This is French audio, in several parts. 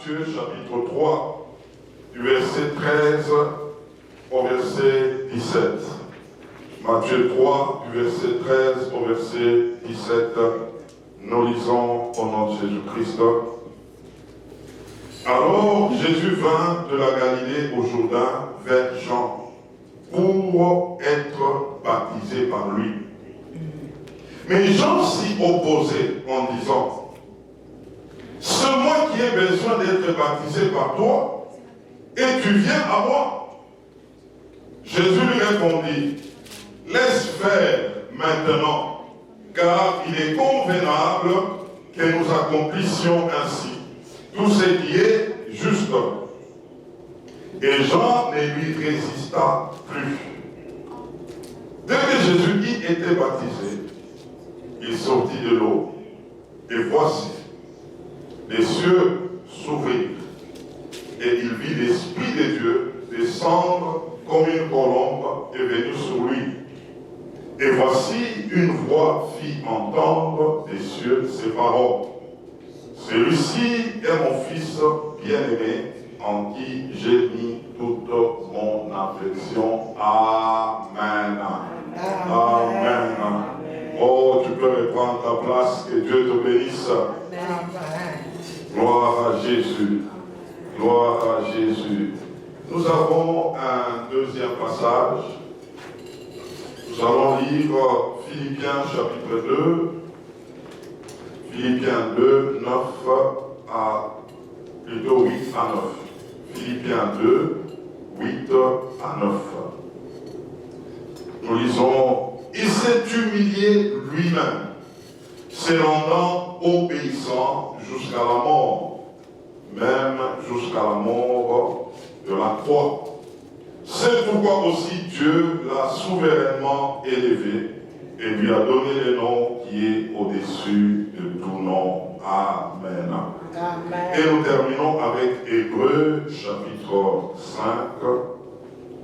Matthieu chapitre 3, du verset 13 au verset 17. Matthieu 3, du verset 13 au verset 17. Nous lisons au nom de Jésus-Christ. Alors Jésus vint de la Galilée au Jourdain vers Jean pour être baptisé par lui. Mais Jean s'y opposait en disant: c'est moi qui ai besoin d'être baptisé par toi, et tu viens à moi. Jésus lui répondit: laisse faire maintenant, car il est convenable que nous accomplissions ainsi tout ce qui est juste. Et Jean ne lui résista plus. Dès que Jésus y était baptisé, il sortit de l'eau, et voici, les cieux s'ouvrirent, et il vit l'Esprit de Dieu descendre comme une colombe et venir sur lui. Et voici, une voix fit entendre des cieux ces paroles: celui-ci est mon Fils bien-aimé, en qui j'ai mis toute mon affection. Amen. Amen. Oh, tu peux reprendre ta place, que Dieu te bénisse. Gloire à Jésus. Gloire à Jésus. Nous avons un deuxième passage. Nous allons lire Philippiens chapitre 2. Philippiens 2, 9 à, plutôt 8 à 9. Philippiens 2, 8 à 9. Nous lisons: il s'est humilié lui-même, se rendant obéissant jusqu'à la mort, même jusqu'à la mort de la croix. C'est pourquoi aussi Dieu l'a souverainement élevé et lui a donné le nom qui est au-dessus de tout nom. Amen. Amen. Et nous terminons avec Hébreux chapitre 5,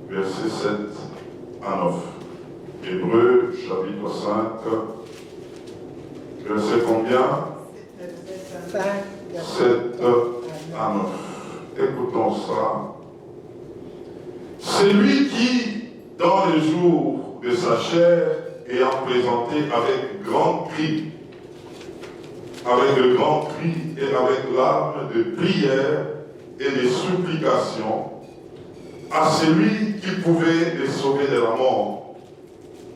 versets 7 à 9. Hébreux chapitre 5, verset combien? 7 à 9. Écoutons ça. C'est lui qui, dans les jours de sa chair, ayant présenté avec grand cri et avec larmes de prière et de supplication, à celui qui pouvait les sauver de la mort,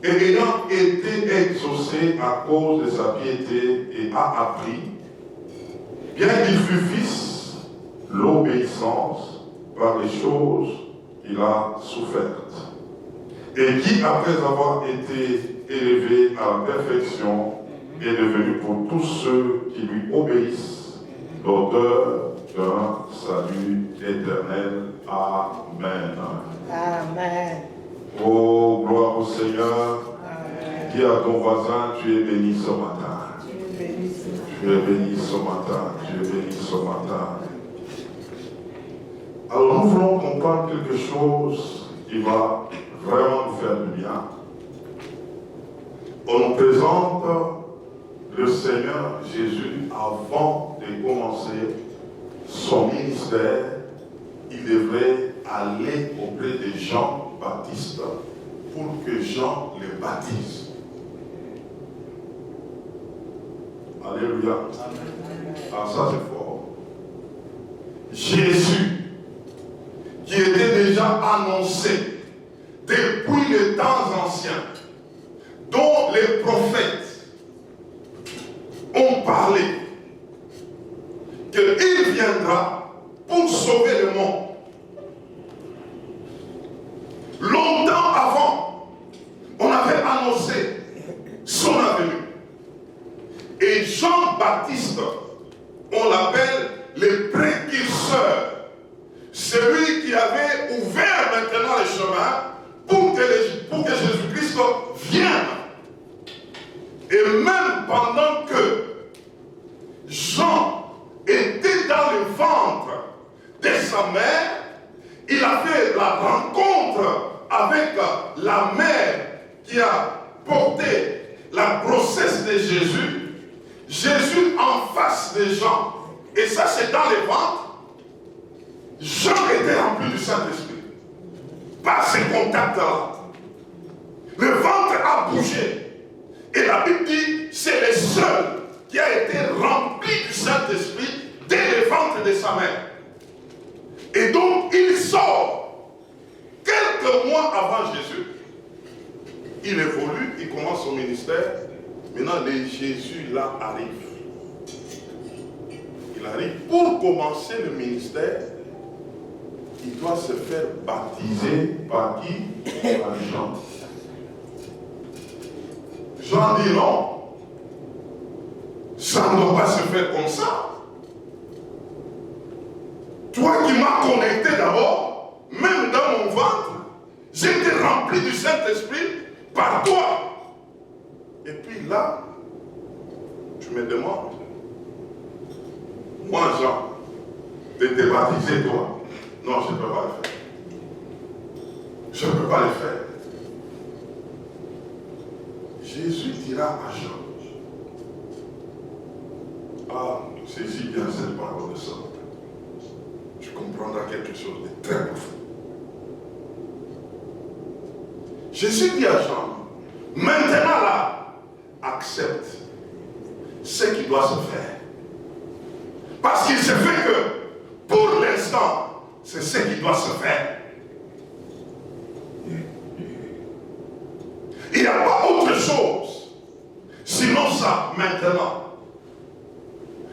et ayant été exaucé à cause de sa piété, et a appris, bien qu'il fût fils, l'obéissance par les choses qu'il a souffertes, et qui, après avoir été élevé à la perfection, est devenu pour tous ceux qui lui obéissent l'auteur d'un salut éternel. Amen. Amen. Oh, gloire au Seigneur. Amen. Dis à ton voisin: tu es béni ce matin. Tu es béni ce matin. Tu es béni ce matin. Alors nous voulons comprendre quelque chose qui va vraiment nous faire du bien. On nous présente le Seigneur Jésus avant de commencer son ministère. Il devrait aller auprès de Jean-Baptiste pour que Jean le baptise. Alléluia. Ah, ça c'est fort. Jésus, qui était déjà annoncé depuis les temps anciens, dont les prophètes ont parlé, qu'il viendra pour sauver le monde. Longtemps avant, on avait annoncé son avenue. Et Jean-Baptiste, on l'appelle le précurseur. Celui qui avait ouvert maintenant le chemin pour que Jésus-Christ vienne. Et même pendant que Jean était dans le ventre de sa mère, il a fait la rencontre avec la mère qui a porté la grossesse de Jésus. Jésus en face de Jean. Et ça, c'est dans le ventre. Jean était rempli du Saint-Esprit. Par ces contacts-là, le ventre a bougé. Et la Bible dit, c'est le seul qui a été rempli du Saint-Esprit dès le ventre de sa mère. Et donc, il sort quelques mois avant Jésus. Il évolue, il commence son ministère. Maintenant, Jésus là arrive. Il arrive pour commencer le ministère. Il doit se faire baptiser par qui? Par Jean. Jean dit non. Ça ne doit pas se faire comme ça. Toi qui m'as connecté d'abord, même dans mon ventre, j'étais rempli du Saint-Esprit par toi. Et puis là, tu me demandes, moi Jean, de te baptiser toi. Non, je ne peux pas le faire. Je ne peux pas le faire. Jésus dira à Jean, ah, saisis bien cette parole de ça. Tu comprendras quelque chose de très profond. Jésus dit à Jean, maintenant là, accepte ce qui doit se faire. Parce qu'il se fait que, pour l'instant, c'est ce qui doit se faire. Il n'y a pas autre chose, sinon ça, maintenant.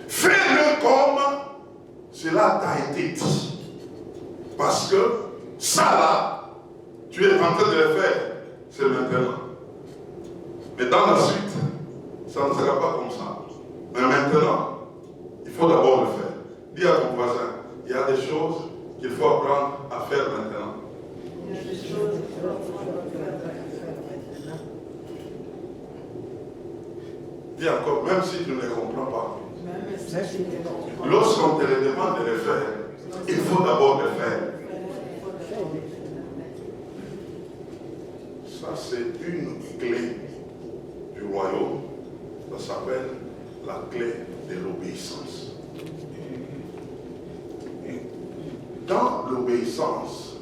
Fais-le comme cela t'a été dit. Parce que ça là, tu es en train de le faire, c'est maintenant. Mais dans la suite, ça ne sera pas comme ça. Mais maintenant, il faut d'abord le faire. Dis à ton voisin, il y a des choses qu'il faut apprendre à faire maintenant. Il y a des choses qu'il faut apprendre à faire maintenant. Dis encore, même si tu ne les comprends pas. Lorsqu'on te les demande de les faire, il faut d'abord les faire. Ça, c'est une clé du royaume. Ça s'appelle la clé de l'obéissance. Dans l'obéissance,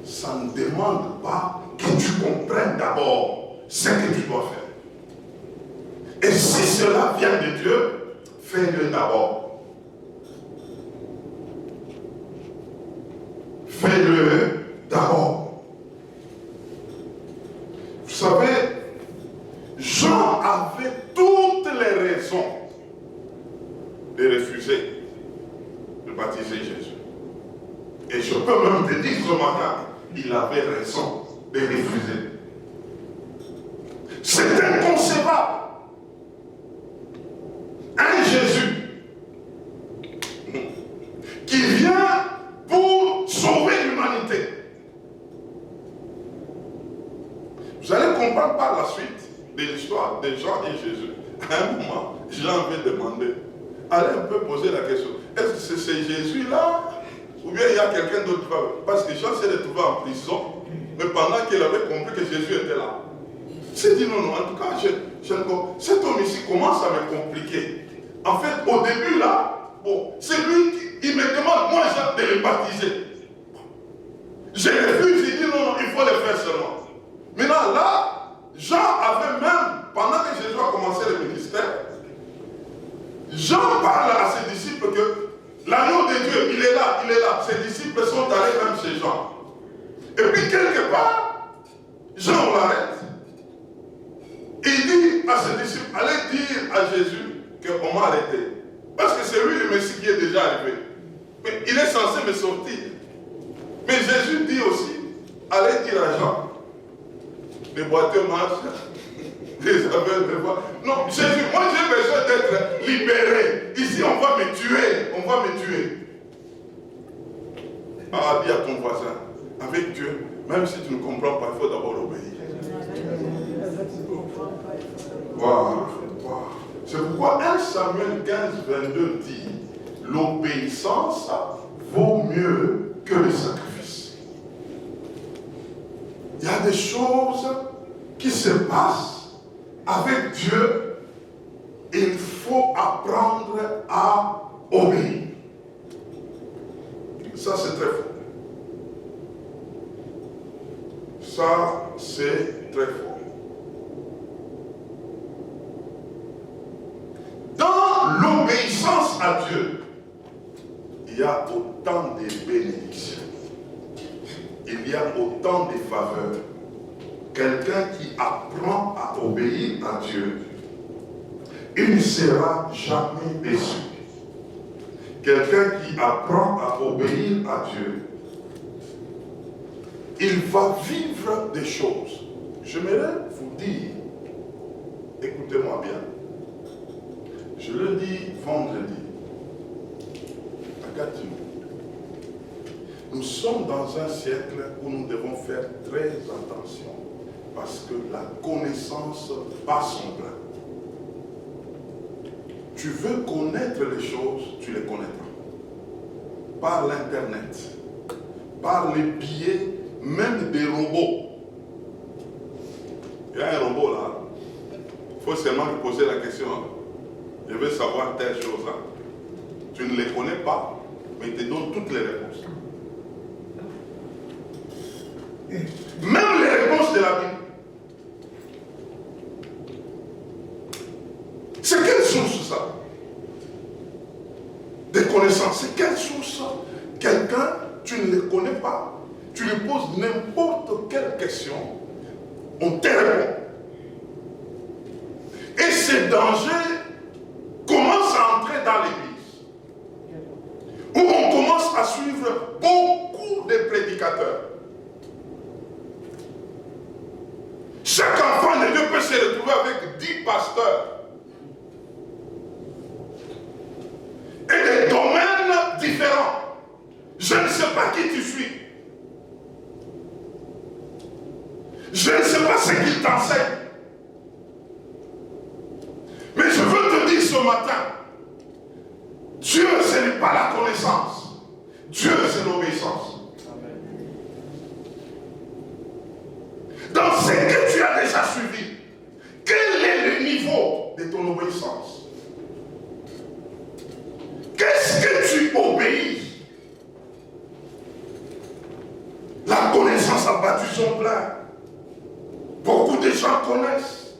ça ne demande pas que tu comprennes d'abord ce que tu dois faire. Et si cela vient de Dieu, fais-le d'abord. Fais-le d'abord. Vous savez, Jean avait toutes les raisons de refuser de baptiser Jésus. Et je peux même te dire ce matin, il avait raison de refuser. C'est inconcevable. Un Jésus qui vient pour sauver l'humanité. Vous allez comprendre par la suite de l'histoire de Jean et Jésus. À un moment, Jean avait demandé, allez un peu poser la question, est-ce que c'est Jésus-là ou bien il y a quelqu'un d'autre? Parce que Jean s'est retrouvé en prison, mais pendant qu'il avait compris que Jésus était là. Il s'est dit non, en tout cas, cet homme ici commence à me compliquer. En fait, au début là, bon, c'est lui qui me demande, moi j'ai de le baptiser. Je refuse, il dit non, il faut le faire seulement. Maintenant là, Jean avait même, pendant que Jésus a commencé le ministère, Jean parle à ses disciples que l'agneau de Dieu, il est là. Ses disciples sont allés même chez Jean. Et puis quelque part, Jean l'arrête. Il dit à ses disciples, allez dire à Jésus qu'on m'a arrêté. Parce que c'est lui le Messie qui est déjà arrivé. Mais il est censé me sortir. Mais Jésus dit aussi, allez dire à Jean, les boiteux marchent, les aveugles ne voient. Non, Jésus, moi j'ai besoin d'être libéré. Ici on va me tuer. Ah, dis à ton voisin, avec Dieu, même si tu ne comprends pas, il faut d'abord obéir. Voilà. C'est pourquoi 1 Samuel 15, 22 dit, l'obéissance vaut mieux que le sacrifice. Il y a des choses qui se passent avec Dieu. Il faut apprendre à obéir. Ça, c'est très fort. Ça, c'est très fort. Dans l'obéissance à Dieu, il y a autant de bénédictions. Il y a autant de faveurs. Quelqu'un qui apprend à obéir à Dieu, il ne sera jamais déçu. Quelqu'un qui apprend à obéir à Dieu, il va vivre des choses. J'aimerais vous dire, écoutez-moi bien, je le dis vendredi, à Gatineau. Nous sommes dans un siècle où nous devons faire très attention parce que la connaissance bat son plein. Tu veux connaître les choses, tu les connaîtras. Par l'internet, par les billets, même des robots. Il y a un robot là. Il faut seulement lui poser la question. Je veux savoir telle chose là. Tu ne les connais pas, mais il te donne toutes les réponses. Même les réponses de la Bible. C'est quelle source ça? Des connaissances. C'est quelle source? Quelqu'un, tu ne le connais pas. Tu lui poses n'importe quelle question, on te répond. Et ce danger commence à entrer dans l'église. Où on commence à suivre beaucoup de prédicateurs. Chaque enfant de Dieu peut se retrouver avec 10 pasteurs. Et des domaines différents. Je ne sais pas qui tu suis. Je ne sais pas ce qu'il t'enseigne. Mais je veux te dire ce matin, Dieu, ce n'est pas la connaissance. Dieu, c'est l'obéissance. Dans ce que tu as déjà suivi, quel est le niveau de ton obéissance? Qu'est-ce que tu obéis? La connaissance a battu son plein. Beaucoup de gens connaissent.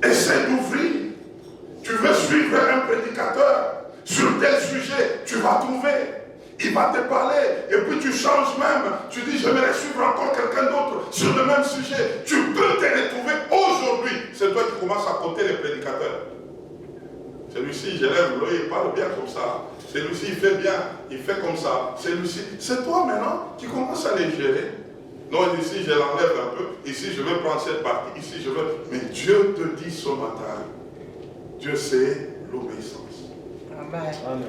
Essaie d'ouvrir. Tu veux suivre un prédicateur sur tel sujet, tu vas trouver. Il va te parler. Et puis tu changes même. Tu dis, j'aimerais suivre encore quelqu'un d'autre sur le même sujet. Tu peux te retrouver aujourd'hui. C'est toi qui commences à compter les prédicateurs. Celui-ci, je lève l'œil, il parle bien comme ça. Celui-ci, il fait bien, il fait comme ça. Celui-ci, c'est toi maintenant qui commences à les gérer. Non, ici, je l'enlève un peu. Ici, je vais prendre cette partie. Ici, je veux... Mais Dieu te dit ce matin, Dieu c'est l'obéissance. Amen.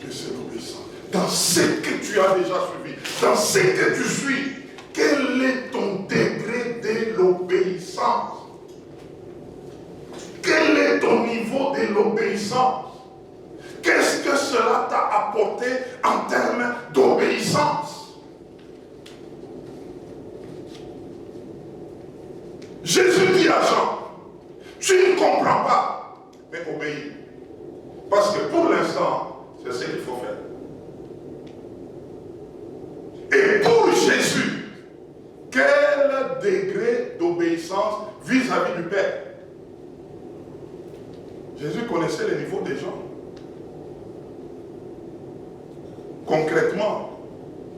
Dieu c'est l'obéissance. Dans ce que tu as déjà suivi, dans ce que tu suis, quel est ton degré de l'obéissance? Quel est ton niveau de l'obéissance? Qu'est-ce que cela t'a apporté en termes d'obéissance? Jésus dit à Jean, tu ne comprends pas, mais obéis. Parce que pour l'instant, c'est ce qu'il faut faire. Et pour Jésus, quel degré d'obéissance vis-à-vis du Père? Jésus connaissait le niveau des gens. Concrètement,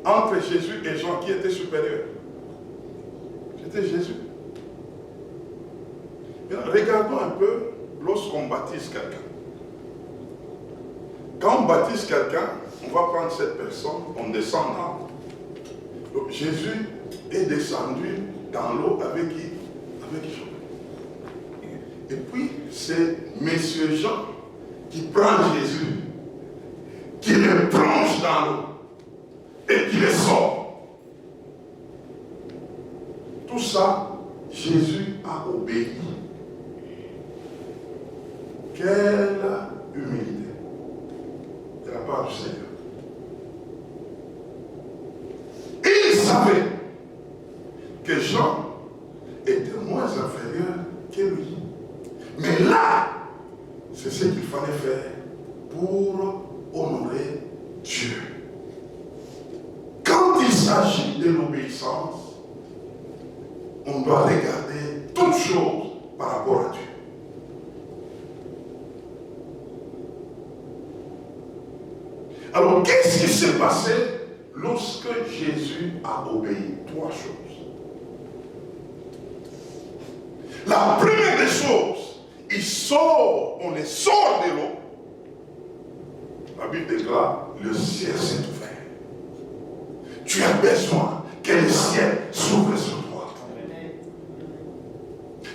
entre Jésus et Jean, qui était supérieur? C'était Jésus. Regardons un peu lorsqu'on baptise quelqu'un. Quand on baptise quelqu'un, on va prendre cette personne, on descend dans l'eau. Donc Jésus est descendu dans l'eau avec qui? Avec Jean. Et puis c'est Monsieur Jean qui prend Jésus, qui le plonge dans l'eau et qui le sort. Tout ça, Jésus a obéi. Quelle humilité de la part du Seigneur. Il savait que Jean était moins inférieur que lui. Mais là, c'est ce qu'il fallait faire pour honorer Dieu. doit regarder toutes choses par rapport à Dieu. Alors, qu'est-ce qui s'est passé lorsque Jésus a obéi? 3 choses. La première des choses, on les sort de l'eau. La Bible déclare, le ciel s'est ouvert. Tu as besoin que le ciel s'ouvre sur toi.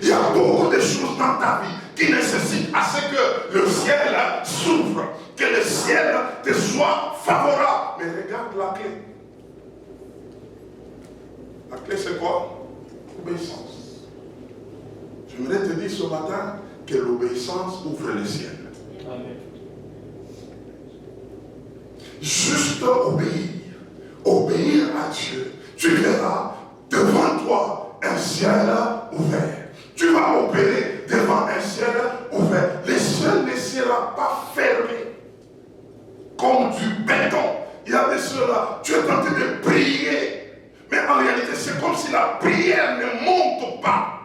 Il y a beaucoup de choses dans ta vie qui nécessitent à ce que le ciel s'ouvre, que le ciel te soit favorable. Mais regarde la clé. La clé c'est quoi? L'obéissance. J'aimerais te dire ce matin que l'obéissance ouvre le ciel. Amen. Juste obéir à Dieu. Tu verras devant toi un ciel ouvert. Tu vas opérer devant un ciel ouvert. Le ciel ne sera pas fermé comme du béton. Il y a des ceux-là, tu es en train de prier. Mais en réalité, c'est comme si la prière ne monte pas.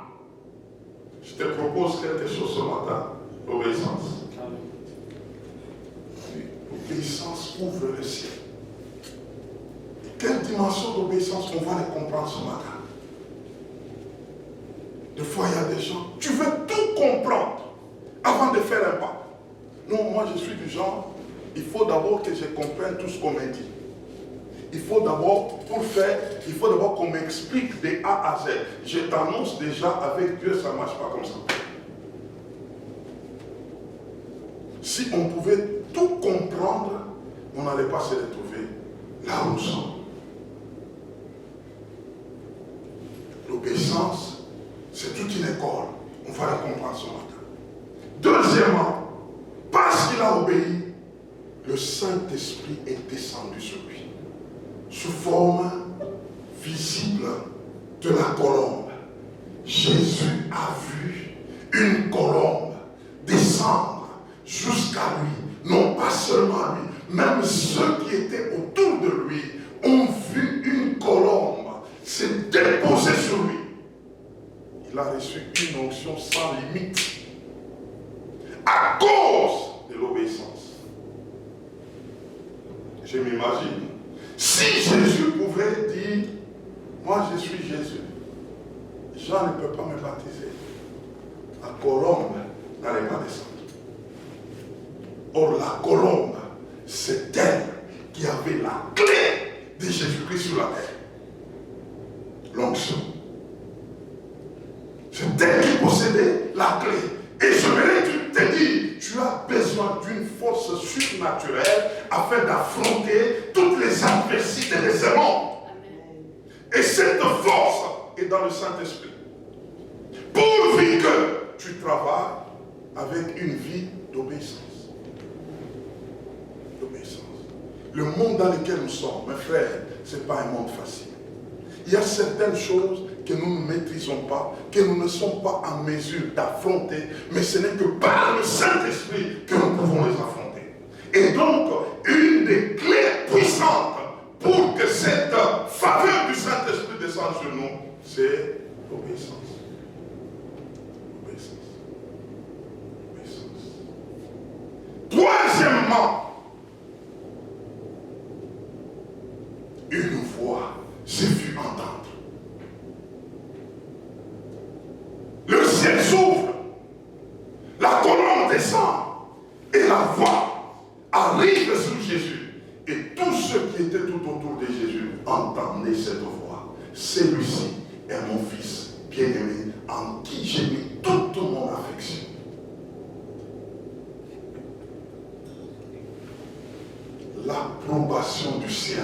Je te propose quelque chose ce matin. L'obéissance. L'obéissance ouvre le ciel. Quelle dimension d'obéissance on va les comprendre ce matin? Des fois, il y a des gens, tu veux tout comprendre avant de faire un pas. Non, moi je suis du genre, il faut d'abord que je comprenne tout ce qu'on m'a dit. Il faut d'abord, qu'on m'explique de A à Z. Je t'annonce déjà, avec Dieu, ça ne marche pas comme ça. Si on pouvait tout comprendre, on n'allait pas se retrouver là où nous sommes. L'obéissance, c'est toute une école. On va la comprendre ce matin. Deuxièmement, parce qu'il a obéi, le Saint-Esprit est descendu sur lui. Sous forme visible de la colombe. Jésus a vu une colombe descendre jusqu'à lui. Non pas seulement lui, même ceux qui étaient autour de lui ont vu une colombe se déposer sur lui. Il a reçu une onction sans limite à cause de l'obéissance. Je m'imagine, si Jésus pouvait dire, moi je suis Jésus, Jean ne peut pas me baptiser, la colombe n'allait pas descendre. Or la colombe, c'est elle qui avait la clé de Jésus-Christ sur la terre. L'onction. C'est elle qui possédait la clé. Et je voudrais te dire, tu as besoin d'une force surnaturelle afin d'affronter toutes les adversités de ce monde. Et cette force est dans le Saint-Esprit. Pourvu que tu travailles avec une vie d'obéissance. D'obéissance. Le monde dans lequel nous sommes, mes frères, ce n'est pas un monde facile. Il y a certaines choses que nous ne maîtrisons pas, que nous ne sommes pas en mesure d'affronter, mais ce n'est que par le Saint-Esprit que nous pouvons les affronter. Et donc, une des clés puissantes pour que cette faveur du Saint-Esprit descende sur nous, c'est l'obéissance. L'obéissance. L'obéissance. Troisièmement, une voix s'est vue entendre. Le ciel s'ouvre, la colonne descend et la voix arrive sur Jésus. Et tous ceux qui étaient tout autour de Jésus entendaient cette voix. Celui-ci est mon fils bien-aimé en qui j'ai mis toute mon affection. L'approbation du ciel.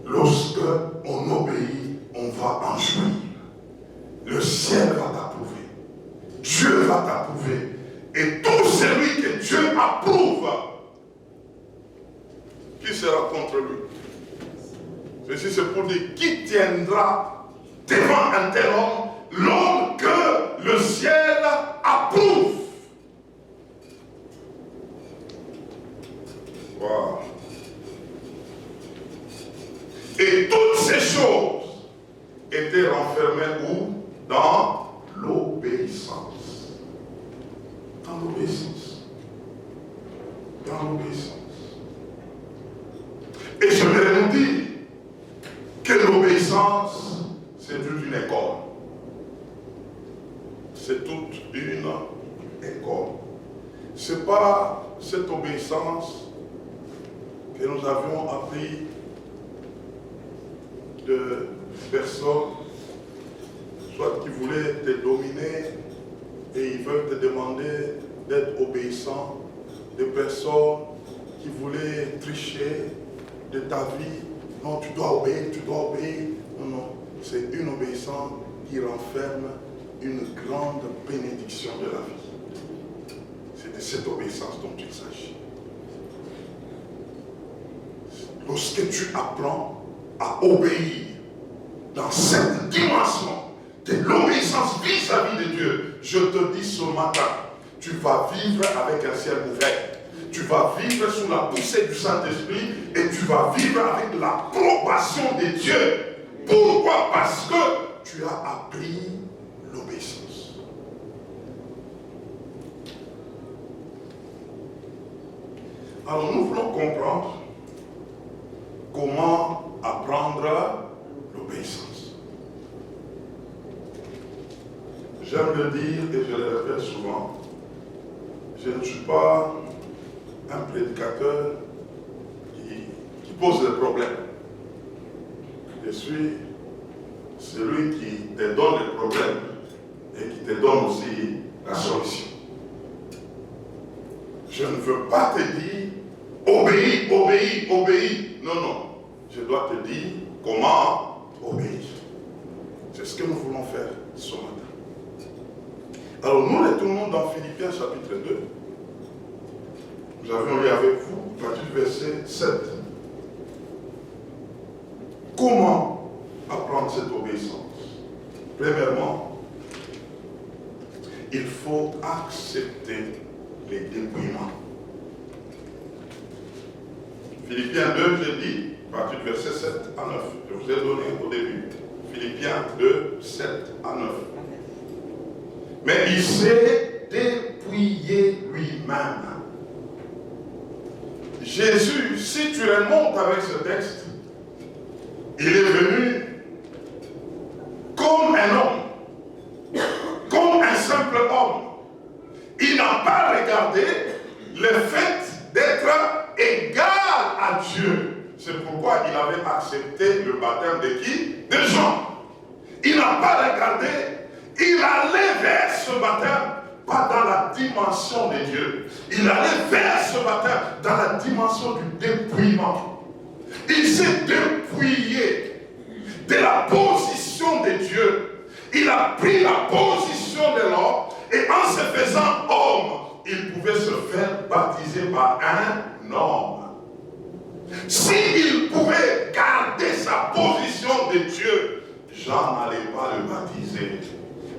Lorsque on obéit, on va en jouir. Le ciel va t'approuver. Dieu va t'approuver. Et tout celui que Dieu approuve, qui sera contre lui? Ceci c'est pour dire, qui tiendra devant un tel homme, l'homme que le ciel approuve. Wow. Et toutes ces choses étaient renfermées où? dans l'obéissance. Dans l'obéissance. Dans l'obéissance. Et je vais nous dire que l'obéissance, c'est toute une école. C'est toute une école. Ce n'est pas cette obéissance que nous avions appris de personnes, soit qui voulaient te dominer et ils veulent te demander d'être obéissant, des personnes qui voulaient tricher de ta vie. Non, tu dois obéir, tu dois obéir. Non, non, c'est une obéissance qui renferme une grande bénédiction de la vie. C'est de cette obéissance dont il s'agit. Lorsque tu apprends à obéir dans cette dimension de l'obéissance vis-à-vis de Dieu, je te dis ce matin, tu vas vivre avec un ciel ouvert. Tu vas vivre sous la poussée du Saint-Esprit et tu vas vivre avec l'approbation de Dieu. Pourquoi? Parce que tu as appris l'obéissance. Alors nous voulons comprendre comment apprendre l'obéissance. J'aime le dire et je le répète souvent, je ne suis pas un prédicateur qui pose des problèmes. Je suis celui qui te donne les problèmes et qui te donne aussi la solution. Je ne veux pas te dire obéis, obéis, obéis. Non, non. Je dois te dire comment obéir. C'est ce que nous voulons faire ce matin. Alors nous retournons dans Philippiens chapitre 2. Nous avions lu avec vous, à partir du verset 7. Comment apprendre cette obéissance? Premièrement, il faut accepter les dépouillements. Philippiens 2, je dis, à partir du verset 7 à 9. Je vous ai donné au début. Philippiens 2, 7 à 9. Mais il s'est dépouillé lui-même. Jésus, si tu remontes avec ce texte, il est venu comme un homme, comme un simple homme. Il n'a pas regardé le fait d'être égal à Dieu. C'est pourquoi il avait accepté le baptême de qui? De Jean. Il n'a pas regardé, il allait vers ce baptême, pas dans la dimension de Dieu. Il allait vers ce baptême dans la dimension du dépouillement. Il s'est dépouillé de la position de Dieu. Il a pris la position de l'homme et en se faisant homme, il pouvait se faire baptiser par un homme. S'il pouvait garder sa position de Dieu, Jean n'allait pas le baptiser.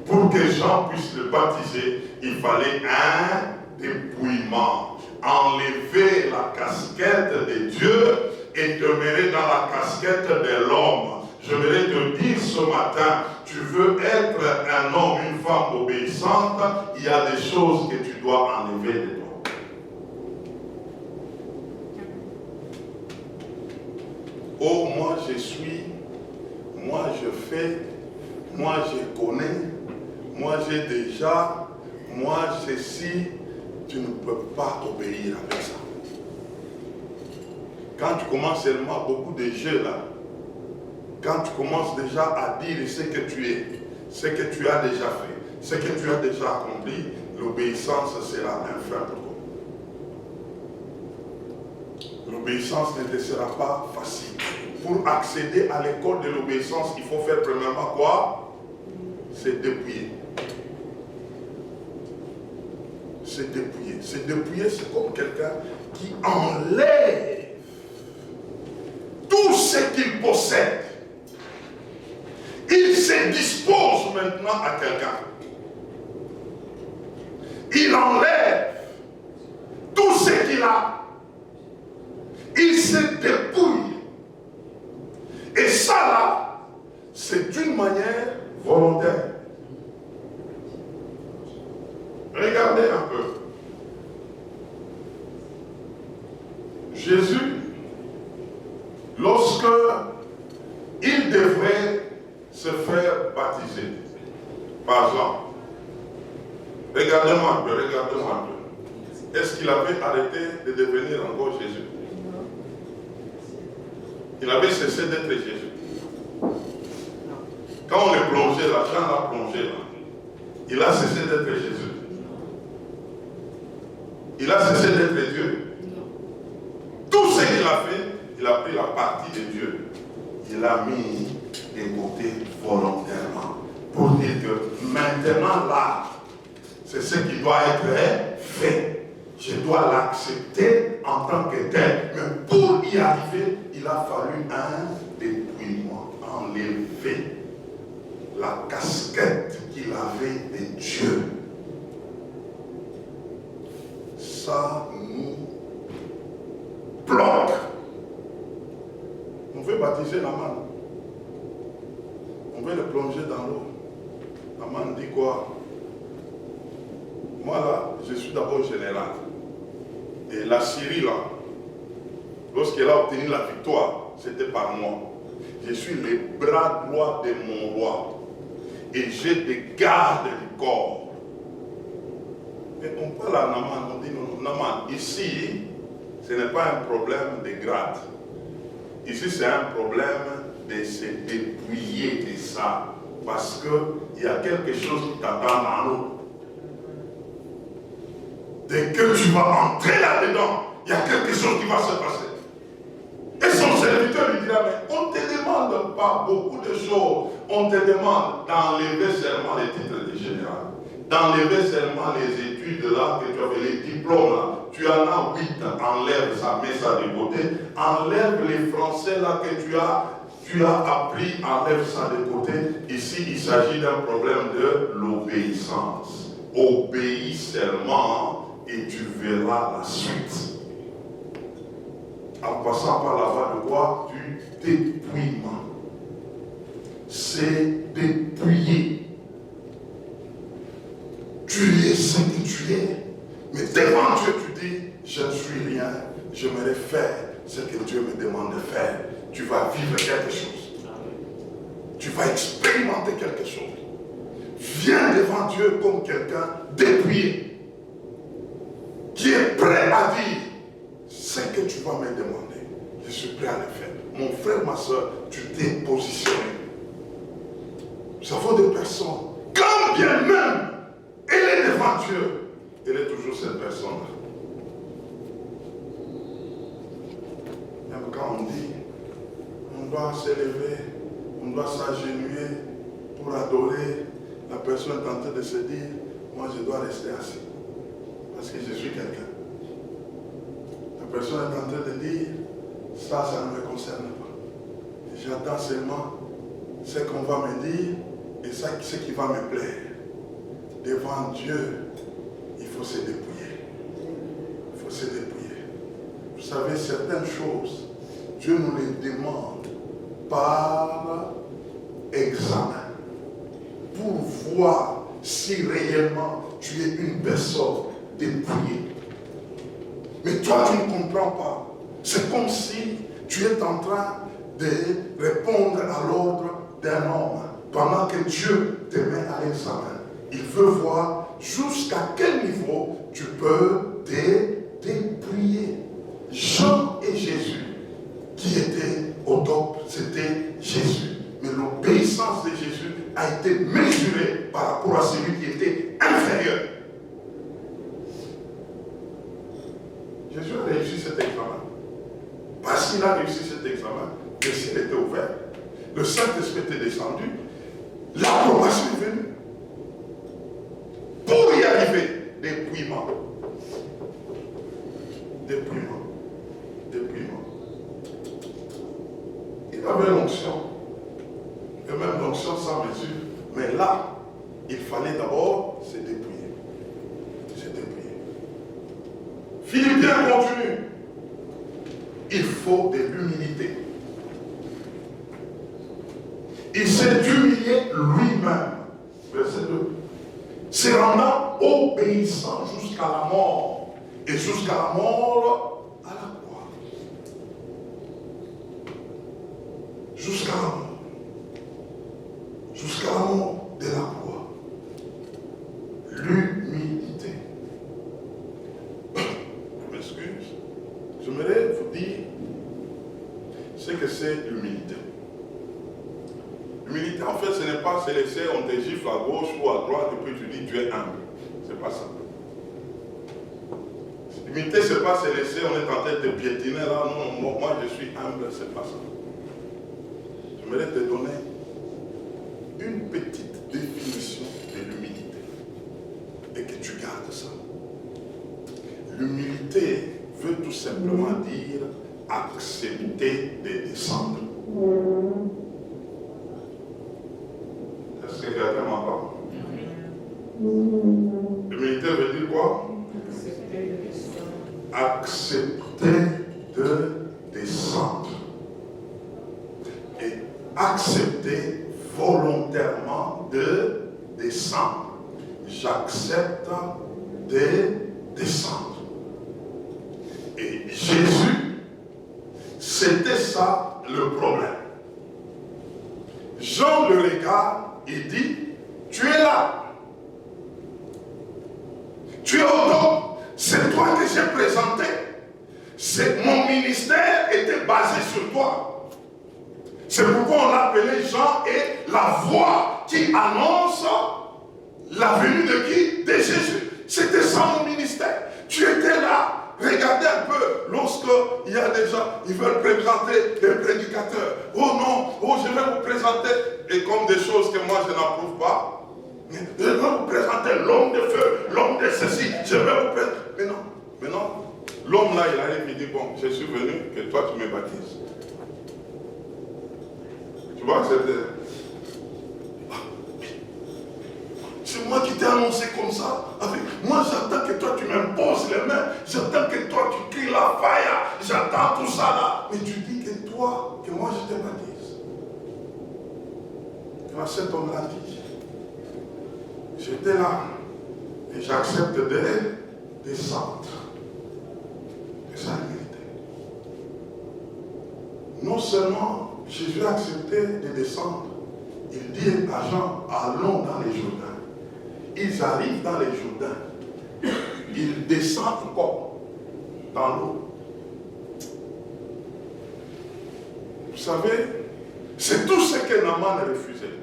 Pour que Jean puisse le baptiser, il fallait un dépouillement. Enlever la casquette de Dieu et demeurer dans la casquette de l'homme. Je voudrais te dire ce matin, tu veux être un homme, une femme obéissante, il y a des choses que tu dois enlever de toi. Oh, moi je suis, moi je fais, moi je connais, moi j'ai déjà, moi ceci, tu ne peux pas obéir avec ça. Quand tu commences seulement beaucoup de jeux là, quand tu commences déjà à dire ce que tu es, ce que tu as déjà fait, ce que tu as déjà accompli, l'obéissance sera un frein pour toi. L'obéissance ne te sera pas facile. Pour accéder à l'école de l'obéissance, il faut faire premièrement quoi? Se dépouiller. Se dépouiller. Se dépouiller, c'est comme quelqu'un qui enlève tout ce qu'il possède. Il se dispose maintenant à quelqu'un. Il enlève tout ce qu'il a. Il se dépouille. Et ça là, c'est d'une manière volontaire. Par exemple, regardez-moi un peu. Est-ce qu'il avait arrêté de devenir encore Jésus? Il avait cessé d'être Jésus. Quand on est plongé là, Jean l'a plongé là, il a cessé d'être Jésus. Il a cessé d'être Dieu. Tout ce qu'il a fait, il a pris la partie de Dieu. Il l'a mis de côté volontairement. Pour dire que maintenant là, c'est ce qui doit être fait. Je dois l'accepter en tant que tel. Mais pour y arriver, il a fallu un dépouillement, enlever la casquette qu'il avait de Dieu. Ça nous bloque. On veut baptiser Naman. On veut le plonger dans l'eau. Naman dit quoi? Moi là, je suis d'abord général. Et la Syrie là, lorsqu'elle a obtenu la victoire, c'était par moi. Je suis le bras droit de mon roi. Et j'ai des gardes du corps. Et on parle à Naman, on dit non, Naman, ici, ce n'est pas un problème de grade. Ici, c'est un problème de se dépouiller de ça. Parce qu'il y a quelque chose qui t'attend dans l'eau. Dès que tu vas entrer là-dedans, il y a quelque chose qui va se passer. Et son serviteur lui dira, mais on ne te demande pas beaucoup de choses. On te demande d'enlever seulement les titres de général. D'enlever seulement les études là, que tu avais, les diplômes là. Tu en as 8, enlève ça, mets ça de côté. Enlève les français là que tu as appris, enlève ça de côté. Ici, il s'agit d'un problème de l'obéissance. Obéis seulement et tu verras la suite. En passant par la voie de quoi? Du dépouillement. C'est dépouiller. Tu es ce que tu es. Mais devant Dieu, tu dis, je ne suis rien, j'aimerais faire ce que Dieu me demande de faire. Tu vas vivre quelque chose. Tu vas expérimenter quelque chose. Viens devant Dieu comme quelqu'un dépouillé, qui est prêt à dire, ce que tu vas me demander, je suis prêt à le faire. Mon frère, ma soeur, tu t'es positionné. Nous avons des personnes, quand bien même, elle est devant Dieu, elle est toujours cette personne-là. Même quand on dit, on doit s'élever, on doit s'agenouiller pour adorer, la personne est en train de se dire, moi je dois rester assis, parce que je suis quelqu'un. La personne est en train de dire, ça ne me concerne pas. J'attends seulement ce qu'on va me dire et ça, ce qui va me plaire. Devant Dieu, il faut se dépouiller. Il faut se dépouiller. Vous savez, certaines choses, Dieu nous les demande par examen pour voir si réellement tu es une personne dépouillée. Mais toi, tu ne comprends pas. C'est comme si tu es en train de répondre à l'ordre d'un homme pendant que Dieu te met à l'examen. Il veut voir jusqu'à quel niveau tu peux te dépouiller. Jean et Jésus, qui étaient au top, c'était Jésus. Mais l'obéissance de Jésus a été mesurée par rapport à celui qui était inférieur. Jésus a réussi cet examen. Parce qu'il a réussi cet examen, le ciel était ouvert, le Saint-Esprit était descendu, l'approbation est venue. Pour y arriver, dépouillement. Dépouillement. Dépouillement. Il avait l'onction. Et même l'onction sans mesure. Mais là, il fallait d'abord se dépouiller. Se dépouiller. Philippiens continue. Il faut de l'humilité. Il s'est humilié lui-même. Verset 2. Se rendant obéissant jusqu'à la mort. Et jusqu'à la mort à la croix. Jusqu'à la mort. Jusqu'à la mort de la croix. ce que c'est l'humilité. L'humilité, en fait, ce n'est pas se laisser, on te gifle à gauche ou à droite, et puis tu dis tu es humble. C'est pas ça. L'humilité, ce n'est pas se laisser, on est en train de piétiner là, non, moi je suis humble, c'est pas ça. J'aimerais te donner une petite définition de l'humilité et que tu gardes ça. L'humilité veut tout simplement dire accepter de descendre. Est-ce que quelqu'un m'entend? L'humilité veut dire quoi? Accepter de descendre. Et accepter volontairement de descendre. J'accepte de descendre. Et Jésus, c'était ça le problème. Jean le regarde, il dit, tu es là. Tu es au top. C'est toi que j'ai présenté. Mon ministère était basé sur toi. C'est pourquoi on l'appelait Jean et la voix qui annonce la venue de qui? De Jésus. C'était ça mon ministère. Tu étais là. Regardez un peu, lorsqu'il y a des gens, ils veulent présenter des prédicateurs. Oh non, oh je vais vous présenter, et comme des choses que moi je n'approuve pas. Je vais vous présenter l'homme de feu, l'homme de ceci, je vais vous présenter. Mais non, l'homme là, il arrive, il dit, bon, je suis venu, que toi tu me baptises. Tu vois, c'est moi qui t'ai annoncé comme ça. Moi, j'attends que toi, tu m'imposes les mains. J'attends que toi, tu cries la faille. J'attends tout ça là. Mais tu dis que toi, que moi, je te baptise. Et cet homme-là dit, j'étais là. Et j'accepte de descendre. C'est ça la vérité. Non seulement Jésus a accepté de descendre, il dit à Jean, allons dans les Jourdains. Ils arrivent dans les Jourdains. Ils descendent encore dans l'eau. Vous savez, c'est tout ce que Naaman refusait.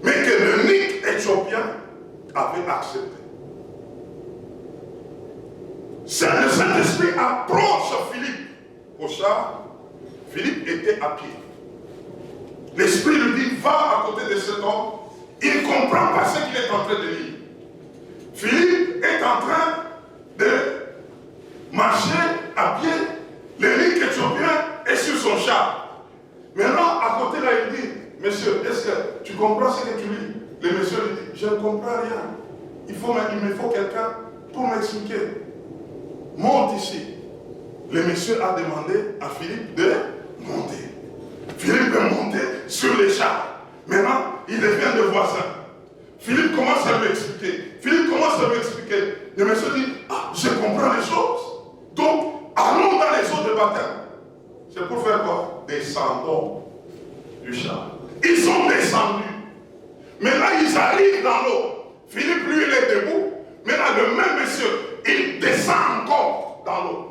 Mais que l'eunuque éthiopien avait accepté. Le Saint-Esprit approche Philippe au char. Philippe était à pied. L'Esprit lui dit, va à côté de cet homme. Il ne comprend pas ce qu'il est en train de lire. Philippe est en train de marcher à pied. L'eunuque éthiopien est sur son char. Maintenant, à côté là, il dit, monsieur, est-ce que tu comprends ce que tu lis? Le monsieur lui dit, je ne comprends rien. Il me faut quelqu'un pour m'expliquer. Monte ici. Le monsieur a demandé à Philippe de monter. Philippe est monté sur les chars. Maintenant, il devient le voisin. Philippe commence à lui expliquer. Le monsieur dit, ah, je comprends les choses. Donc, allons dans les eaux de baptême. C'est pour faire quoi? Descendons du char. Ils sont descendus. Maintenant, ils arrivent dans l'eau. Philippe, lui, il est debout. Maintenant, le même monsieur, il descend encore dans l'eau.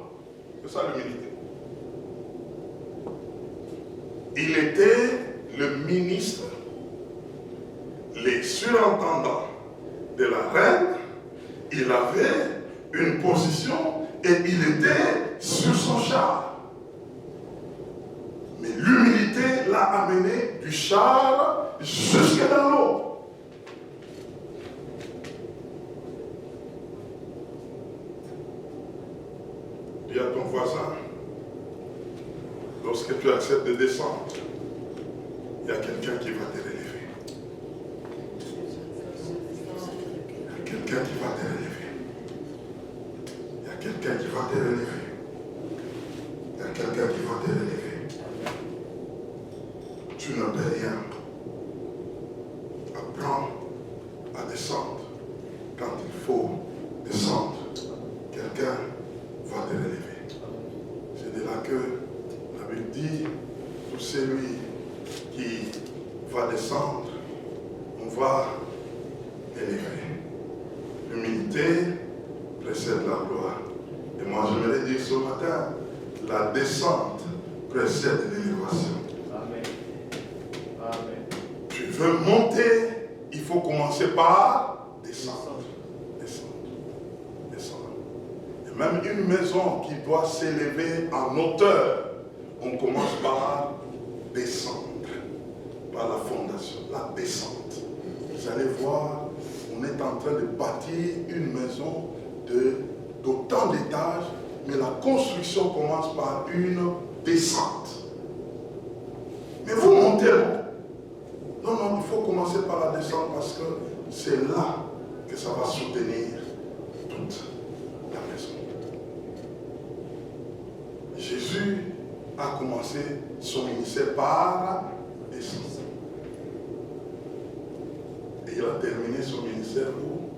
C'est ça l'humilité. Il était le ministre, les surintendants de la reine. Il avait une position et il était sur son char. Mais l'humilité l'a amené du char jusque dans l'eau. Dis à ton voisin, lorsque tu acceptes de descendre, il y a quelqu'un qui va te relever. Il y a quelqu'un qui va te relever. Il y a quelqu'un qui va te relever. Il y a quelqu'un qui va te relever. Tu ne peux rien. Apprends à descendre quand il faut descendre. Quelqu'un va te relever. C'est de là que la Bible dit, tout celui qui va descendre, on va élever. L'humilité précède la gloire. Et moi, je me l'ai dit ce matin, la descente précède l'élévation. Amen. Amen. Tu veux monter, il faut commencer par descendre. Descendre. Descendre. Et même une maison qui doit s'élever en hauteur, on commence par descendre. Par la fondation, la descente. Vous allez voir, on est en train de bâtir une maison d'autant d'étages, mais la construction commence par une descente. Mais vous montez là. Non, il faut commencer par la descente parce que c'est là que ça va soutenir toute la maison. Jésus a commencé son ministère par la descente. Et il a terminé son ministère où?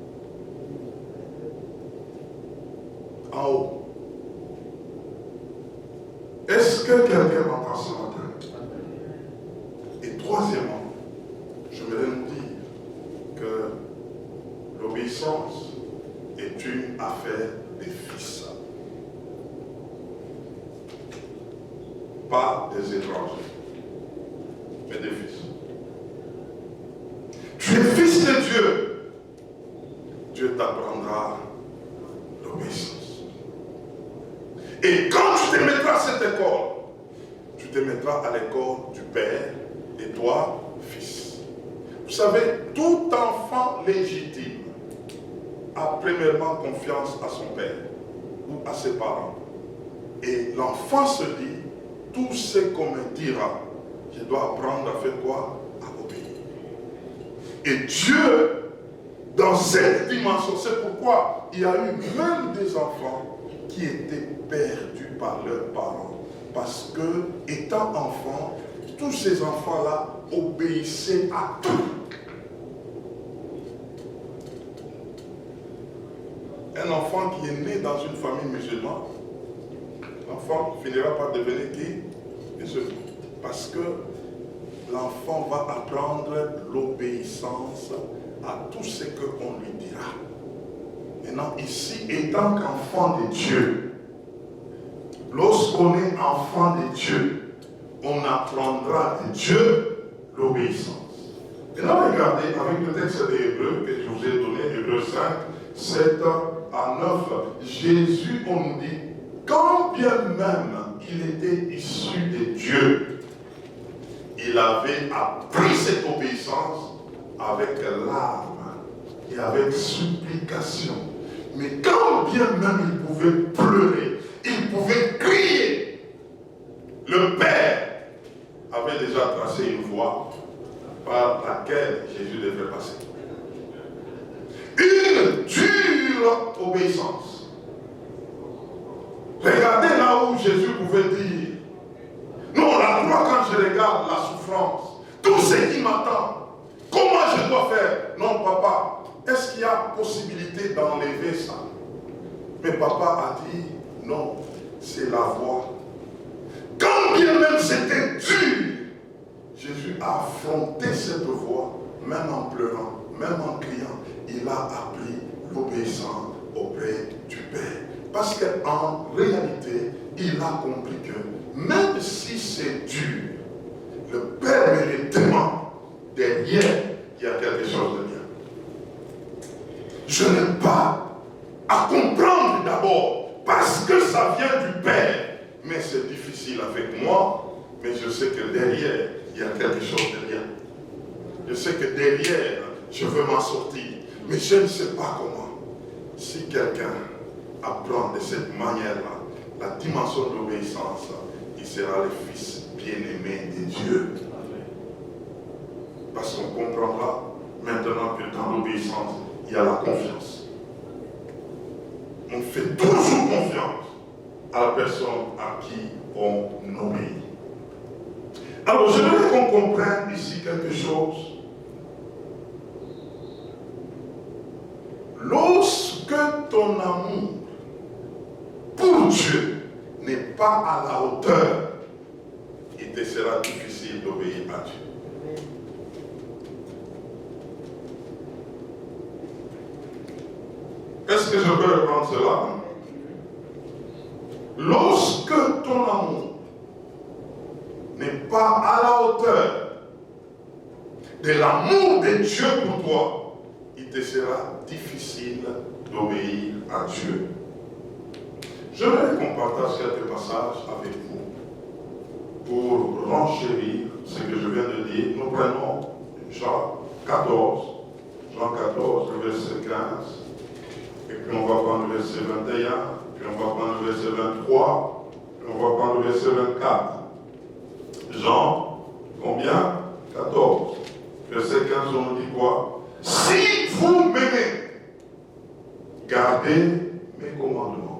En haut. Est-ce que quelqu'un m'entend ce matin? Et troisièmement, je voudrais nous dire que l'obéissance est une affaire des fils. Pas des étrangers, mais des fils. Tu es fils de Dieu. Dieu t'apprendra l'obéissance. Et quand tu te mettras à cette école, tu te mettras à l'école du Père et toi, fils. Vous savez, tout enfant légitime a premièrement confiance à son père ou à ses parents. Et l'enfant se dit, tout ce qu'on me dira, je dois apprendre à faire quoi? À obéir. Et Dieu, dans cette dimension, c'est pourquoi il y a eu même des enfants qui étaient perdus par leurs parents. Parce que, étant enfants, tous ces enfants-là obéissaient à tout. Un enfant qui est né dans une famille musulmane, l'enfant finira par devenir qui? Musulman. Parce que l'enfant va apprendre l'obéissance à tout ce qu'on lui dira. Maintenant, ici, étant qu'enfant de Dieu, lorsqu'on est enfant de Dieu, on apprendra de Dieu l'obéissance. Maintenant, regardez avec le texte des Hébreux que je vous ai donné, Hébreux 5, 7 à 9, Jésus, on nous dit, quand bien même il était issu de Dieu, il avait appris cette obéissance avec larmes et avec supplication. Mais quand bien même il pouvait pleurer, il pouvait crier, le Père avait déjà tracé une voie par laquelle Jésus devait passer. Une dure obéissance. Regardez là où Jésus pouvait dire, non, la croix, quand je regarde la souffrance, tout ce qui m'attend, comment je dois faire? Non, papa, est-ce qu'il y a possibilité d'enlever ça? Mais papa a dit, non, c'est la voie. Quand bien même c'était dur, Jésus a affronté cette voie, même en pleurant, même en criant. Il a appris l'obéissance auprès du Père. Parce qu'en réalité, il a compris que même si c'est dur, le Père me le demande, derrière, il y a quelque chose de bien. Je n'ai pas à comprendre d'abord, parce que ça vient du Père. Mais c'est difficile avec moi, mais je sais que derrière, il y a quelque chose de bien. Je sais que derrière, je veux m'en sortir, mais je ne sais pas comment. Si quelqu'un apprend de cette manière-là, la dimension de l'obéissance, il sera le fils bien-aimé de Dieu. Parce qu'on comprendra maintenant que dans l'obéissance, il y a la confiance. On fait toujours confiance à la personne à qui on obéit. Alors, je voudrais qu'on comprenne ici quelque chose. Lorsque ton amour pour Dieu n'est pas à la hauteur, il te sera difficile d'obéir à Dieu. Est-ce que je peux reprendre cela? Lorsque ton amour pas à la hauteur de l'amour de Dieu pour toi, il te sera difficile d'obéir à Dieu. J'aimerais qu'on partage quelques passages avec vous pour renchérir ce que je viens de dire. Nous prenons Jean 14, le verset 15, et puis on va prendre le verset 21, puis on va prendre le verset 23, puis on va prendre le verset 24. Jean, combien? 14. Verset 15, on nous dit quoi? Si vous m'aimez, gardez mes commandements.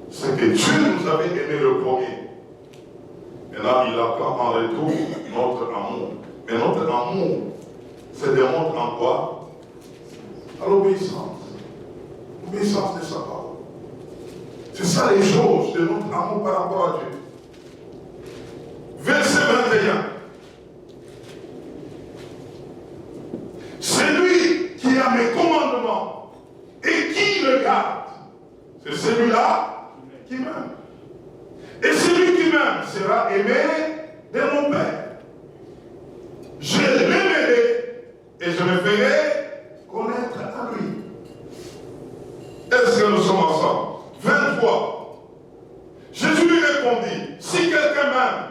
C'est que Dieu nous avait aimé le premier. Maintenant, il attend en retour notre amour. Mais notre amour se démontre en quoi? À l'obéissance. L'obéissance de sa parole. C'est ça les choses de notre amour par rapport à Dieu. Verset 21. Celui qui a mes commandements et qui le garde, c'est celui-là qui m'aime. Et celui qui m'aime sera aimé de mon Père. Je l'aimerai et je me ferai connaître à lui. Est-ce que nous sommes ensemble? 23. Jésus lui répondit, si quelqu'un m'aime,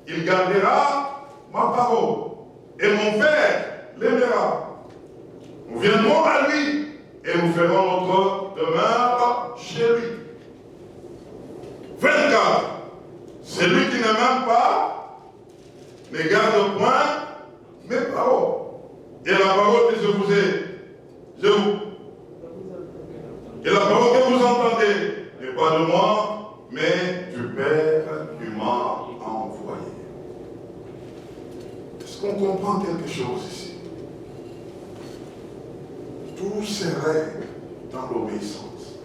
il gardera ma parole. Et mon Père l'aimera. Nous viendrons à lui et nous ferons notre demeure chez lui. 24. Celui qui ne m'aime pas ne garde point mes paroles. Et la parole que je vous ai, et la parole que vous entendez n'est pas de moi, mais du Père qui m'a envoyé. Est-ce qu'on comprend quelque chose ici? Tout se règle dans l'obéissance.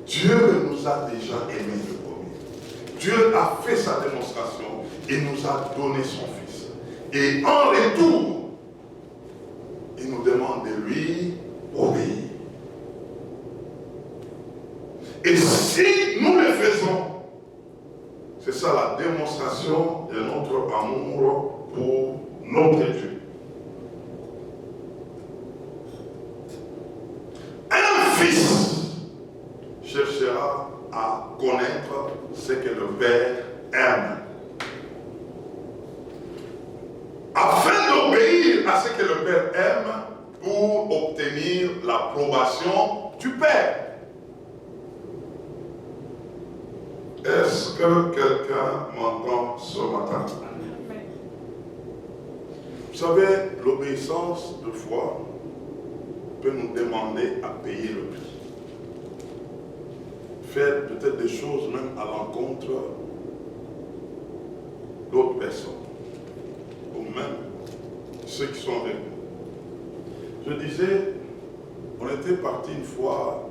Dieu nous a déjà aimés le premier. Dieu a fait sa démonstration et nous a donné son Fils. Et en retour, il nous demande de lui obéir. Et si nous le faisons, c'est ça la démonstration de notre amour pour notre Dieu. Un fils cherchera à connaître ce que le Père aime. Afin d'obéir à ce que le Père aime pour obtenir l'approbation du Père. Est-ce que quelqu'un m'entend ce matin? Vous savez, l'obéissance de foi peut nous demander à payer le prix. Faire peut-être des choses même à l'encontre d'autres personnes, ou même ceux qui sont avec nous. Je disais, on était parti une fois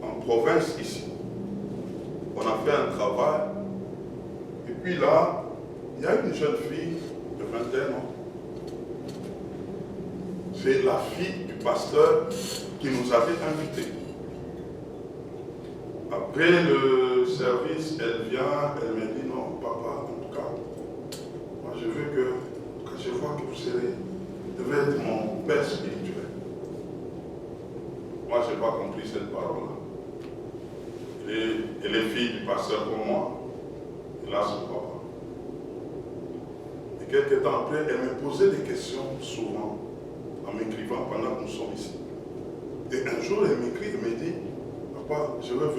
en province ici. On a fait un travail, et puis là, il y a une jeune fille de 21 ans. C'est la fille du pasteur qui nous avait invités. Après le service, elle vient, elle me dit, non, papa, en tout cas, moi je veux que, quand je vois que vous devez être mon père spirituel. Moi, je n'ai pas compris cette parole-là. Elle est fille du pasteur comme moi, et là, son papa. Et quelques temps après, elle me posait des questions souvent, en m'écrivant pendant que nous sommes ici. Et un jour, elle m'écrit, elle me dit, papa, je veux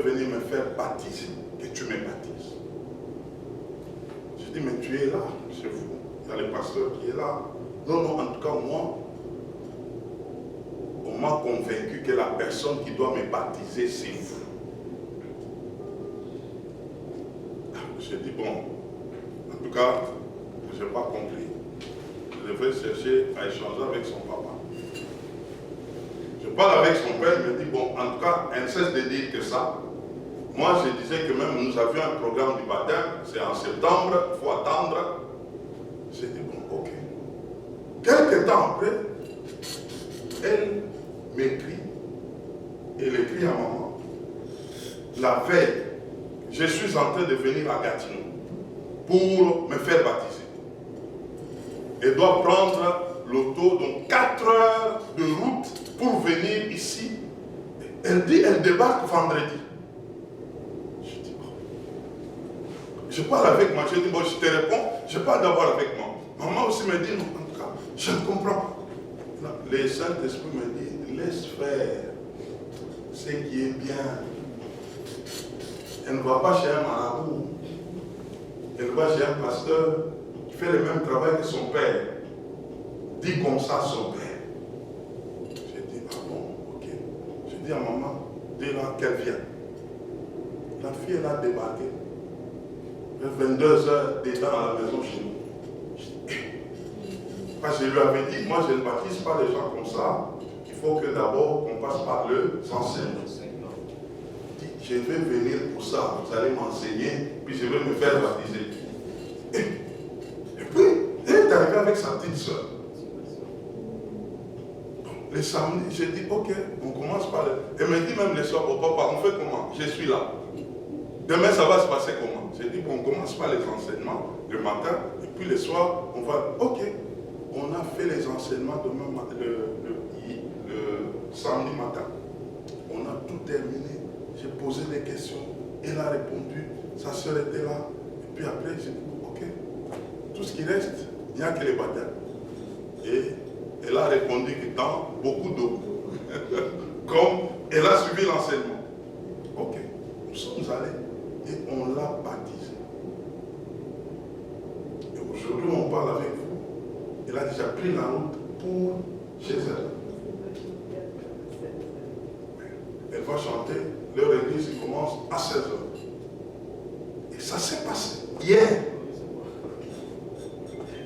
venir me faire baptiser, que tu me baptises. Je dis, mais tu es là, chez vous. Il y a le pasteur qui est là. Non, non, en tout cas, moi, on m'a convaincu que la personne qui doit me baptiser, c'est vous. Je dis, bon, en tout cas, je n'ai pas compris. Je devrais chercher à échanger avec son papa. Je parle avec son père, il me dit, bon, en tout cas, elle ne cesse de dire que ça. Moi, je disais que même nous avions un programme du baptême, c'est en septembre, il faut attendre. J'ai dit, bon, ok. Quelques temps après, elle m'écrit, elle écrit à maman. la veille, je suis en train de venir à Gatineau pour me faire baptiser. Elle doit prendre l'auto, donc 4 heures de route pour venir ici. Elle dit, elle débarque vendredi. Je dis, bon. Je parle avec moi, je dis, bon, je te réponds, je parle d'abord avec moi. Maman aussi me dit, non, en tout cas, je ne comprends pas. Le Saint-Esprit me dit, laisse faire ce qui est bien. Elle ne va pas chez un marabout. Elle va chez un pasteur qui fait le même travail que son père. Dit comme ça son père. J'ai dit, ah bon, ok. J'ai dit à maman, dis-la qu'elle vient. La fille, elle a débarqué. Vers 22h dedans à la maison chez nous. Parce que je lui avais dit, moi je ne baptise pas les gens comme ça. Il faut que d'abord qu'on passe par le enseignement. Je vais venir pour ça, vous allez m'enseigner, puis je vais me faire baptiser. Et puis, elle est arrivée avec sa petite soeur. Le samedi, j'ai dit, ok, on commence par le... Elle me dit même le soir, oh, papa, on fait comment? Je suis là. Demain, ça va se passer comment? J'ai dit, bon, on commence par les enseignements le matin, et puis le soir, on va... Ok, on a fait les enseignements demain, le samedi matin. On a tout terminé. J'ai posé des questions, elle a répondu, sa soeur était là, et puis après j'ai dit, ok, tout ce qui reste, il n'y a que les baptêmes. Et elle a répondu que dans beaucoup d'eau, comme elle a suivi l'enseignement. Ok, nous sommes allés et on l'a baptisée. Et aujourd'hui on parle avec vous, elle a déjà pris la route pour chez elle. Elle va chanter. Leur église commence à 16h. Et ça s'est passé hier.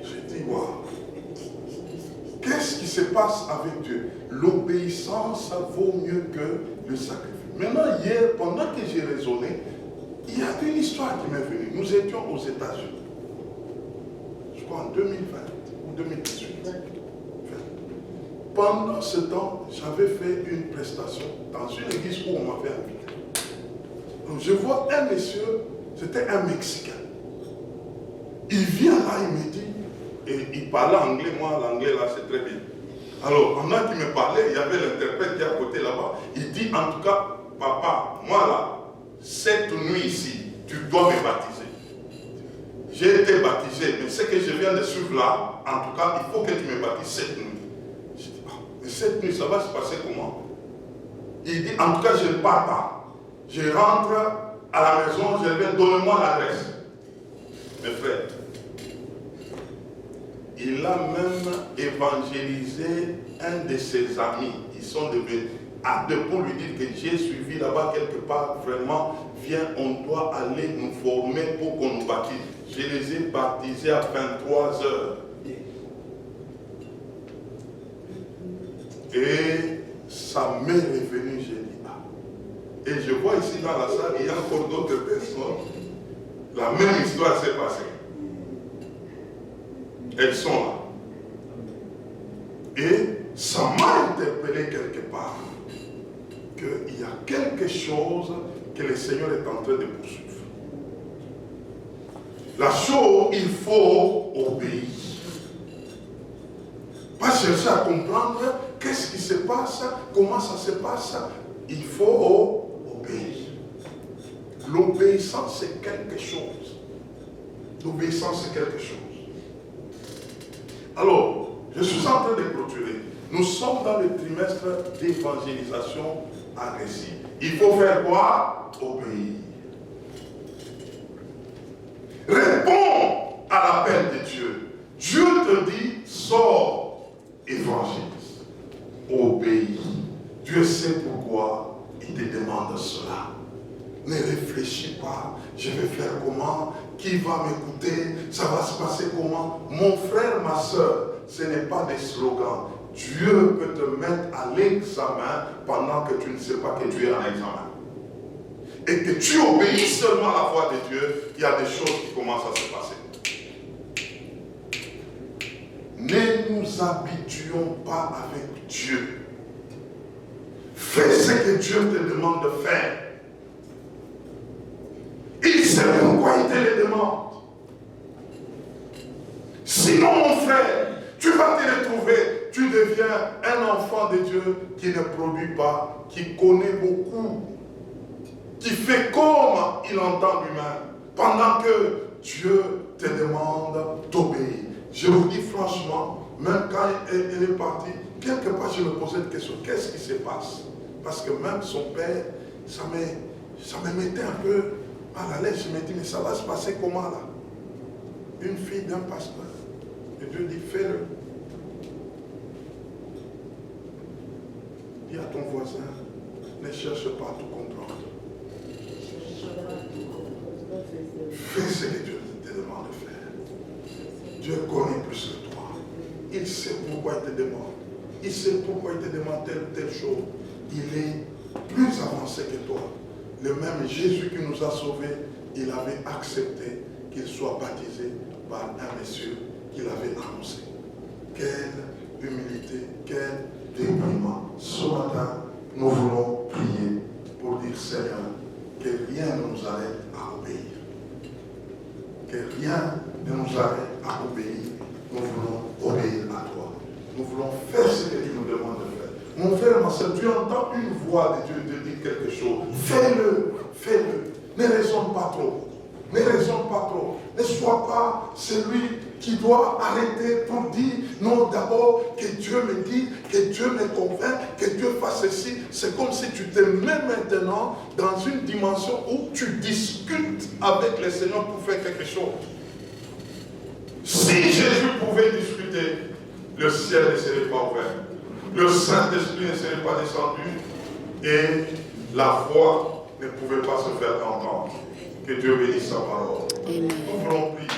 J'ai dit, waouh. Qu'est-ce qui se passe avec Dieu? L'obéissance vaut mieux que le sacrifice. Maintenant, hier, pendant que j'ai raisonné, il y a une histoire qui m'est venue. Nous étions aux États-Unis. Je crois en 2020 ou 2018. Pendant ce temps, j'avais fait une prestation dans une église où on m'avait invité. Donc je vois un monsieur, c'était un Mexicain. Il vient là, il me dit, et il parlait anglais, moi l'anglais là c'est très bien. Alors, pendant qu'il me parlait, il y avait l'interprète qui est à côté là-bas. Il dit, en tout cas, papa, moi là, cette nuit ici, tu dois me baptiser. J'ai été baptisé, mais ce que je viens de suivre là, en tout cas, il faut que tu me baptises cette nuit. Je dis, ah, mais cette nuit, ça va se passer comment? Il dit, en tout cas, je ne pars pas. Je rentre à la maison, je vais, donne-moi l'adresse. Mes frères, il a même évangélisé un de ses amis. Ils sont devenus à deux pour lui dire que j'ai suivi là-bas quelque part. Vraiment, viens, on doit aller nous former pour qu'on nous baptise. Je les ai baptisés à 23h. Et sa mère est venue, j'ai dit, ah. Et je vois ici dans la salle, il y a encore d'autres personnes. La même histoire s'est passée. Elles sont là. Et ça m'a interpellé quelque part qu'il y a quelque chose que le Seigneur est en train de poursuivre. La chose, il faut obéir. Pas chercher à comprendre qu'est-ce qui se passe, comment ça se passe. Il faut obéir. L'obéissance, c'est quelque chose. L'obéissance, c'est quelque chose. Alors, je suis en train de clôturer. Nous sommes dans le trimestre d'évangélisation agressive. Il faut faire quoi? Obéir. Réponds à l'appel de Dieu. Dieu te dit, sors, évangélise. Obéis. Dieu sait pourquoi il te demande cela. Ne réfléchis pas, je vais faire comment, qui va m'écouter, ça va se passer comment. Mon frère, ma soeur, ce n'est pas des slogans. Dieu peut te mettre à l'examen pendant que tu ne sais pas que tu es en examen. Et que tu obéis seulement à la voix de Dieu, il y a des choses qui commencent à se passer. Ne nous habituons pas avec Dieu. Fais ce que Dieu te demande de faire. un enfant de Dieu qui ne produit pas, qui connaît beaucoup, qui fait comme il entend lui-même, pendant que Dieu te demande d'obéir. Je vous dis franchement, même quand elle est partie, quelque part je me posais une question, qu'est-ce qui se passe? Parce que même son père, ça me mettait un peu mal à l'aise. Je me dis, mais ça va se passer comment là? Une fille d'un pasteur. Et Dieu dit, fais-le. Dis à ton voisin, ne cherche pas à tout comprendre. Fais ce que Dieu te demande de faire. Dieu connaît plus que toi. Il sait pourquoi il te demande. Il sait pourquoi il te demande telle ou telle chose. Il est plus avancé que toi. Le même Jésus qui nous a sauvés, il avait accepté qu'il soit baptisé par un monsieur qu'il avait annoncé. Quelle humilité, quel déploiement. Ce matin, nous voulons prier pour dire, Seigneur, que rien ne nous arrête à obéir. Que rien ne nous arrête à obéir. Nous voulons obéir à toi. Nous voulons faire ce que tu nous demandes de faire. Mon frère, ma soeur, tu entends une voix de Dieu te dire quelque chose. Fais-le, fais-le. Ne raisonne pas trop. Ne raisonne pas trop. Ne sois pas celui qui doit arrêter pour dire non, d'abord que Dieu me dise, que Dieu me convainc, que Dieu fasse ceci. C'est comme si tu te mets maintenant dans une dimension où tu discutes avec le Seigneur pour faire quelque chose. Si Jésus pouvait discuter, le ciel ne serait pas ouvert. Le Saint-Esprit ne serait pas descendu et la voix ne pouvait pas se faire entendre. Que Dieu bénisse sa parole. Nous voulons prier.